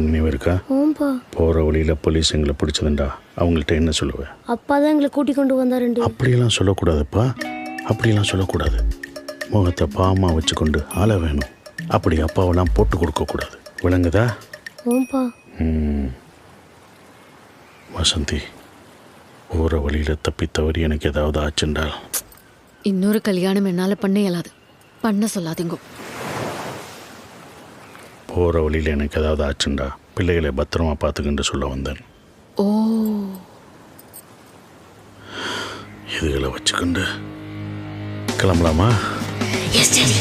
நினைவு இருக்கா? ஓம்பா. போகிற வழியில் போலீஸ் எங்களை பிடிச்சதுண்டா அவங்கள்ட்ட என்ன சொல்லுவேன்? அப்பா தான் எங்களை கூட்டி கொண்டு வந்தாருண்டு. அப்படியெல்லாம் சொல்லக்கூடாதுப்பா, அப்படியெல்லாம் சொல்லக்கூடாது. முகத்தை பாமா வச்சுக்கொண்டு ஆள வேணும். அப்படி அப்பாவெல்லாம் போட்டு கொடுக்கக்கூடாது, விளங்குதா? ஓம்பா. வசந்தி, போகிற வழியில் தப்பி தவறி எனக்கு ஏதாவது ஆச்சுண்டால் இன்னொரு கல்யாணம் என்னால் பண்ண இயலாது. பண்ண சொல்லாதீங்க. போகிற வழியில் எனக்கு ஏதாவது ஆச்சுண்டா பிள்ளைகளை பத்திரமா பார்த்துக்கிட்டு சொல்ல வந்தேன். ஓ, இதுகளை வச்சுக்கிண்டு கிளம்பலாமா? Yes daddy.